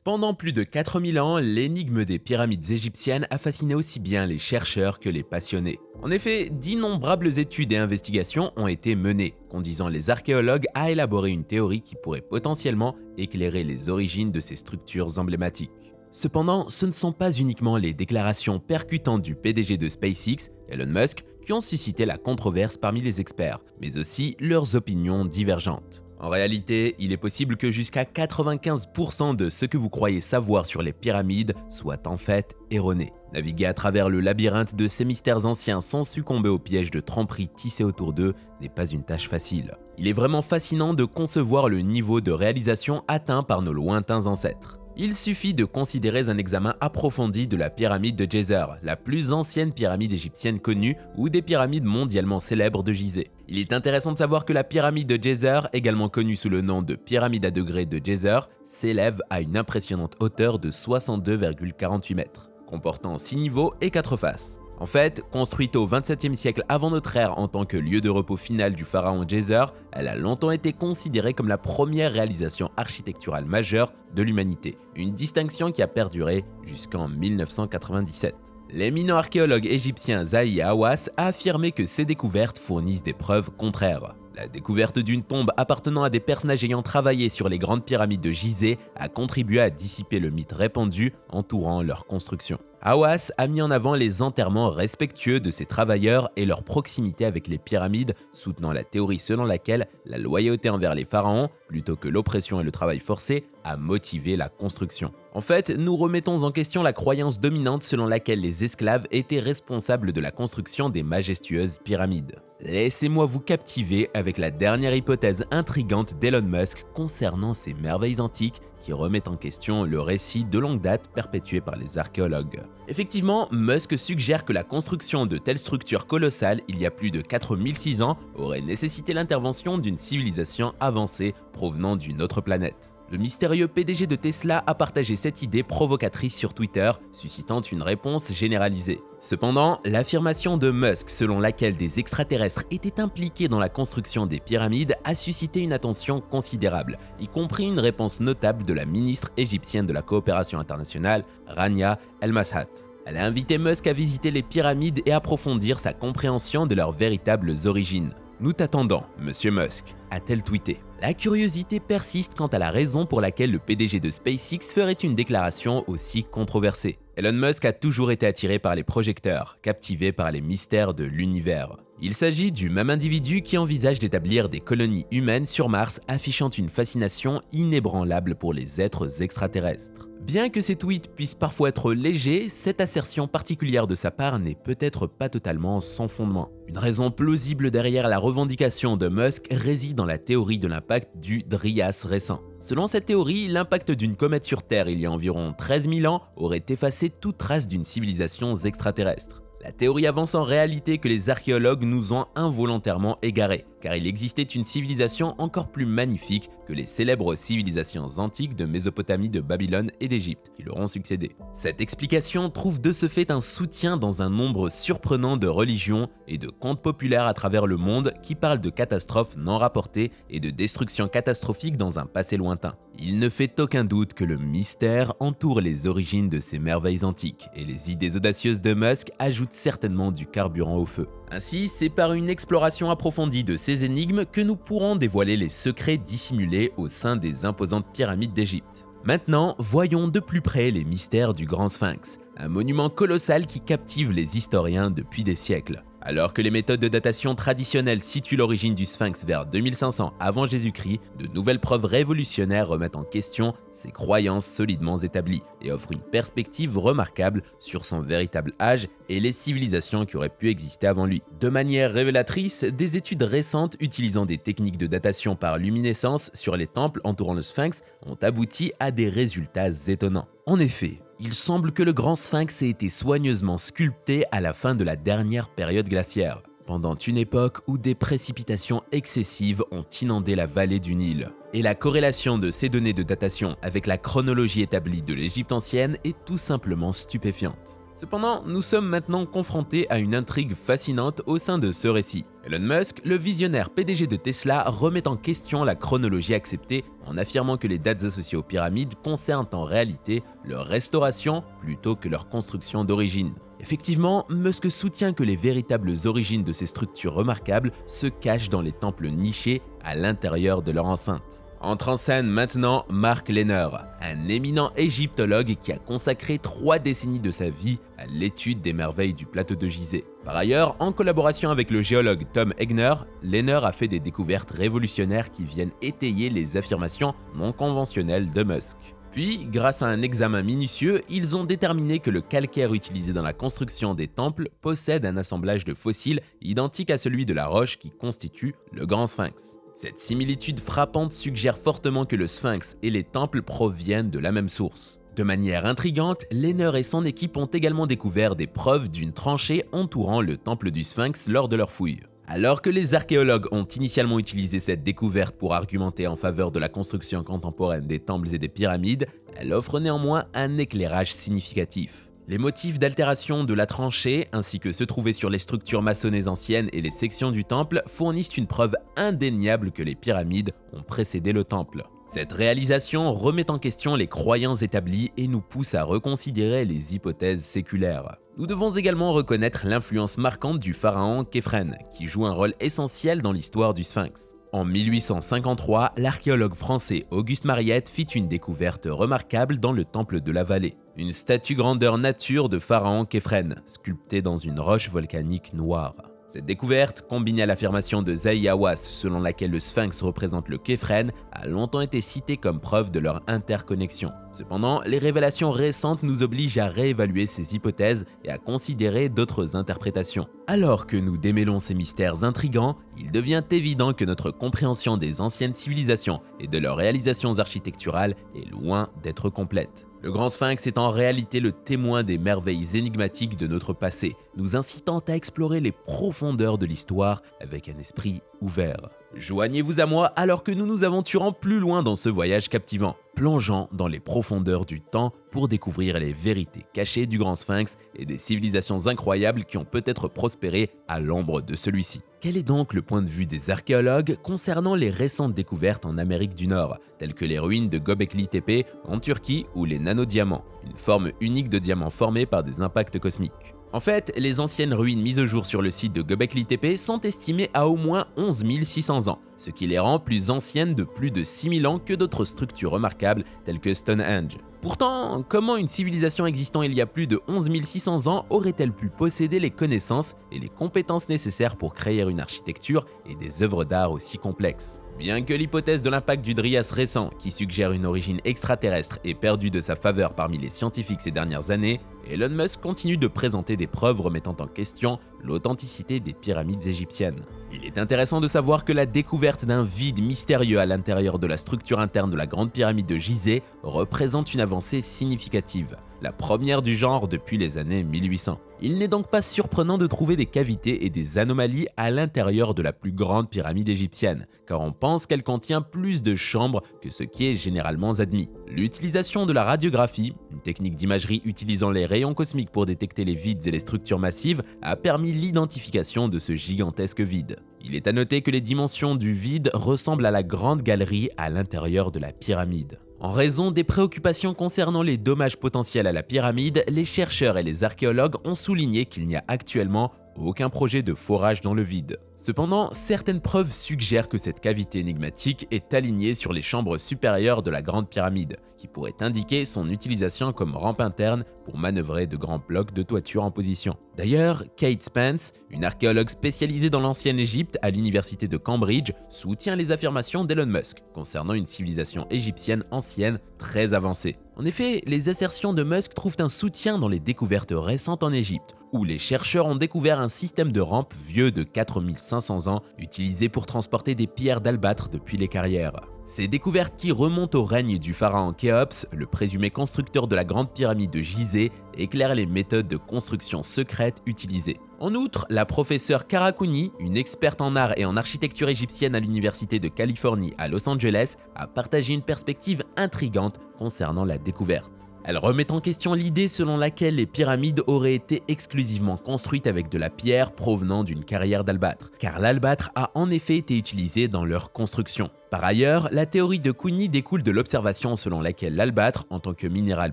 Pendant plus de 4000 ans, l'énigme des pyramides égyptiennes a fasciné aussi bien les chercheurs que les passionnés. En effet, d'innombrables études et investigations ont été menées, conduisant les archéologues à élaborer une théorie qui pourrait potentiellement éclairer les origines de ces structures emblématiques. Cependant, ce ne sont pas uniquement les déclarations percutantes du PDG de SpaceX, Elon Musk, qui ont suscité la controverse parmi les experts, mais aussi leurs opinions divergentes. En réalité, il est possible que jusqu'à 95% de ce que vous croyez savoir sur les pyramides soit en fait erroné. Naviguer à travers le labyrinthe de ces mystères anciens sans succomber au piège de tromperie tissé autour d'eux n'est pas une tâche facile. Il est vraiment fascinant de concevoir le niveau de réalisation atteint par nos lointains ancêtres. Il suffit de considérer un examen approfondi de la pyramide de Djeser, la plus ancienne pyramide égyptienne connue, ou des pyramides mondialement célèbres de Gizeh. Il est intéressant de savoir que la pyramide de Djeser, également connue sous le nom de pyramide à degrés de Djeser, s'élève à une impressionnante hauteur de 62,48 mètres, comportant 6 niveaux et 4 faces. En fait, construite au XXVIIe siècle avant notre ère en tant que lieu de repos final du pharaon Djeser, elle a longtemps été considérée comme la première réalisation architecturale majeure de l'humanité, une distinction qui a perduré jusqu'en 1997. L'éminent archéologue égyptien Zahi Hawass a affirmé que ces découvertes fournissent des preuves contraires. La découverte d'une tombe appartenant à des personnages ayant travaillé sur les grandes pyramides de Gizeh a contribué à dissiper le mythe répandu entourant leur construction. Hawass a mis en avant les enterrements respectueux de ces travailleurs et leur proximité avec les pyramides, soutenant la théorie selon laquelle la loyauté envers les pharaons, plutôt que l'oppression et le travail forcé, a motivé la construction. En fait, nous remettons en question la croyance dominante selon laquelle les esclaves étaient responsables de la construction des majestueuses pyramides. Laissez-moi vous captiver avec la dernière hypothèse intrigante d'Elon Musk concernant ces merveilles antiques qui remettent en question le récit de longue date perpétué par les archéologues. Effectivement, Musk suggère que la construction de telles structures colossales il y a plus de 4006 ans aurait nécessité l'intervention d'une civilisation avancée provenant d'une autre planète. Le mystérieux PDG de Tesla a partagé cette idée provocatrice sur Twitter, suscitant une réponse généralisée. Cependant, l'affirmation de Musk selon laquelle des extraterrestres étaient impliqués dans la construction des pyramides a suscité une attention considérable, y compris une réponse notable de la ministre égyptienne de la coopération internationale, Rania El-Mashat. Elle a invité Musk à visiter les pyramides et approfondir sa compréhension de leurs véritables origines. Nous t'attendons, Monsieur Musk, a-t-elle tweeté. La curiosité persiste quant à la raison pour laquelle le PDG de SpaceX ferait une déclaration aussi controversée. Elon Musk a toujours été attiré par les projecteurs, captivé par les mystères de l'univers. Il s'agit du même individu qui envisage d'établir des colonies humaines sur Mars, affichant une fascination inébranlable pour les êtres extraterrestres. Bien que ces tweets puissent parfois être légers, cette assertion particulière de sa part n'est peut-être pas totalement sans fondement. Une raison plausible derrière la revendication de Musk réside dans la théorie de l'impact du Dryas récent. Selon cette théorie, l'impact d'une comète sur Terre il y a environ 13 000 ans aurait effacé toute trace d'une civilisation extraterrestre. La théorie avance en réalité que les archéologues nous ont involontairement égarés, car il existait une civilisation encore plus magnifique que les célèbres civilisations antiques de Mésopotamie, de Babylone et d'Égypte qui leur ont succédé. Cette explication trouve de ce fait un soutien dans un nombre surprenant de religions et de contes populaires à travers le monde qui parlent de catastrophes non rapportées et de destructions catastrophiques dans un passé lointain. Il ne fait aucun doute que le mystère entoure les origines de ces merveilles antiques et les idées audacieuses de Musk ajoutent certainement du carburant au feu. Ainsi, c'est par une exploration approfondie de ces énigmes que nous pourrons dévoiler les secrets dissimulés au sein des imposantes pyramides d'Égypte. Maintenant, voyons de plus près les mystères du Grand Sphinx, un monument colossal qui captive les historiens depuis des siècles. Alors que les méthodes de datation traditionnelles situent l'origine du Sphinx vers 2500 avant Jésus-Christ, de nouvelles preuves révolutionnaires remettent en question ces croyances solidement établies et offrent une perspective remarquable sur son véritable âge et les civilisations qui auraient pu exister avant lui. De manière révélatrice, des études récentes utilisant des techniques de datation par luminescence sur les temples entourant le Sphinx ont abouti à des résultats étonnants. En effet, il semble que le Grand Sphinx ait été soigneusement sculpté à la fin de la dernière période glaciaire, pendant une époque où des précipitations excessives ont inondé la vallée du Nil. Et la corrélation de ces données de datation avec la chronologie établie de l'Égypte ancienne est tout simplement stupéfiante. Cependant, nous sommes maintenant confrontés à une intrigue fascinante au sein de ce récit. Elon Musk, le visionnaire PDG de Tesla, remet en question la chronologie acceptée en affirmant que les dates associées aux pyramides concernent en réalité leur restauration plutôt que leur construction d'origine. Effectivement, Musk soutient que les véritables origines de ces structures remarquables se cachent dans les temples nichés à l'intérieur de leur enceinte. Entre en scène maintenant Mark Lehner, un éminent égyptologue qui a consacré 3 décennies de sa vie à l'étude des merveilles du plateau de Gizeh. Par ailleurs, en collaboration avec le géologue Tom Egner, Lehner a fait des découvertes révolutionnaires qui viennent étayer les affirmations non conventionnelles de Musk. Puis, grâce à un examen minutieux, ils ont déterminé que le calcaire utilisé dans la construction des temples possède un assemblage de fossiles identique à celui de la roche qui constitue le Grand Sphinx. Cette similitude frappante suggère fortement que le Sphinx et les temples proviennent de la même source. De manière intrigante, Lehner et son équipe ont également découvert des preuves d'une tranchée entourant le temple du Sphinx lors de leurs fouilles. Alors que les archéologues ont initialement utilisé cette découverte pour argumenter en faveur de la construction contemporaine des temples et des pyramides, elle offre néanmoins un éclairage significatif. Les motifs d'altération de la tranchée, ainsi que ceux trouvés sur les structures maçonnées anciennes et les sections du temple, fournissent une preuve indéniable que les pyramides ont précédé le temple. Cette réalisation remet en question les croyances établies et nous pousse à reconsidérer les hypothèses séculaires. Nous devons également reconnaître l'influence marquante du pharaon Khéphren, qui joue un rôle essentiel dans l'histoire du Sphinx. En 1853, l'archéologue français Auguste Mariette fit une découverte remarquable dans le temple de la Vallée. Une statue grandeur nature de pharaon Khéphren, sculptée dans une roche volcanique noire. Cette découverte, combinée à l'affirmation de Zahi Hawass selon laquelle le Sphinx représente le Khéphren, a longtemps été citée comme preuve de leur interconnexion. Cependant, les révélations récentes nous obligent à réévaluer ces hypothèses et à considérer d'autres interprétations. Alors que nous démêlons ces mystères intrigants, il devient évident que notre compréhension des anciennes civilisations et de leurs réalisations architecturales est loin d'être complète. Le Grand Sphinx est en réalité le témoin des merveilles énigmatiques de notre passé, nous incitant à explorer les profondeurs de l'histoire avec un esprit ouvert. Joignez-vous à moi alors que nous nous aventurons plus loin dans ce voyage captivant, plongeant dans les profondeurs du temps pour découvrir les vérités cachées du Grand Sphinx et des civilisations incroyables qui ont peut-être prospéré à l'ombre de celui-ci. Quel est donc le point de vue des archéologues concernant les récentes découvertes en Amérique du Nord, telles que les ruines de Göbekli Tepe en Turquie ou les nanodiamants, une forme unique de diamants formés par des impacts cosmiques? En fait, les anciennes ruines mises au jour sur le site de Göbekli Tepe sont estimées à au moins 11 600 ans, ce qui les rend plus anciennes de plus de 6 000 ans que d'autres structures remarquables telles que Stonehenge. Pourtant, comment une civilisation existant il y a plus de 11 600 ans aurait-elle pu posséder les connaissances et les compétences nécessaires pour créer une architecture et des œuvres d'art aussi complexes? Bien que l'hypothèse de l'impact du Drias récent, qui suggère une origine extraterrestre, ait perdu de sa faveur parmi les scientifiques ces dernières années, Elon Musk continue de présenter des preuves remettant en question l'authenticité des pyramides égyptiennes. Il est intéressant de savoir que la découverte d'un vide mystérieux à l'intérieur de la structure interne de la grande pyramide de Gizeh représente une avancée significative, la première du genre depuis les années 1800. Il n'est donc pas surprenant de trouver des cavités et des anomalies à l'intérieur de la plus grande pyramide égyptienne, car on pense qu'elle contient plus de chambres que ce qui est généralement admis. L'utilisation de la radiographie, une technique d'imagerie utilisant les rayons cosmiques pour détecter les vides et les structures massives, a permis l'identification de ce gigantesque vide. Il est à noter que les dimensions du vide ressemblent à la grande galerie à l'intérieur de la pyramide. En raison des préoccupations concernant les dommages potentiels à la pyramide, les chercheurs et les archéologues ont souligné qu'il n'y a actuellement aucun projet de forage dans le vide. Cependant, certaines preuves suggèrent que cette cavité énigmatique est alignée sur les chambres supérieures de la Grande Pyramide, qui pourrait indiquer son utilisation comme rampe interne pour manœuvrer de grands blocs de toiture en position. D'ailleurs, Kate Spence, une archéologue spécialisée dans l'ancienne Égypte à l'université de Cambridge, soutient les affirmations d'Elon Musk concernant une civilisation égyptienne ancienne très avancée. En effet, les assertions de Musk trouvent un soutien dans les découvertes récentes en Égypte, où les chercheurs ont découvert un système de rampe vieux de 4500 ans utilisé pour transporter des pierres d'albâtre depuis les carrières. Ces découvertes qui remontent au règne du pharaon Khéops, le présumé constructeur de la grande pyramide de Gizeh, éclairent les méthodes de construction secrètes utilisées. En outre, la professeure Kara Cooney, une experte en art et en architecture égyptienne à l'Université de Californie à Los Angeles, a partagé une perspective intrigante concernant la découverte. Elle remet en question l'idée selon laquelle les pyramides auraient été exclusivement construites avec de la pierre provenant d'une carrière d'albâtre, car l'albâtre a en effet été utilisé dans leur construction. Par ailleurs, la théorie de Cooney découle de l'observation selon laquelle l'albâtre, en tant que minéral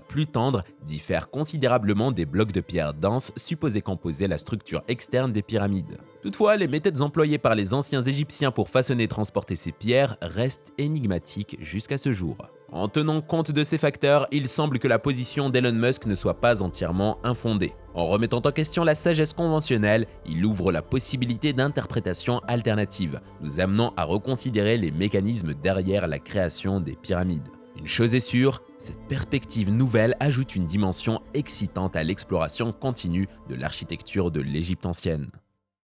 plus tendre, diffère considérablement des blocs de pierre denses supposés composer la structure externe des pyramides. Toutefois, les méthodes employées par les anciens Égyptiens pour façonner et transporter ces pierres restent énigmatiques jusqu'à ce jour. En tenant compte de ces facteurs, il semble que la position d'Elon Musk ne soit pas entièrement infondée. En remettant en question la sagesse conventionnelle, il ouvre la possibilité d'interprétations alternatives, nous amenant à reconsidérer les mécanismes derrière la création des pyramides. Une chose est sûre, cette perspective nouvelle ajoute une dimension excitante à l'exploration continue de l'architecture de l'Égypte ancienne.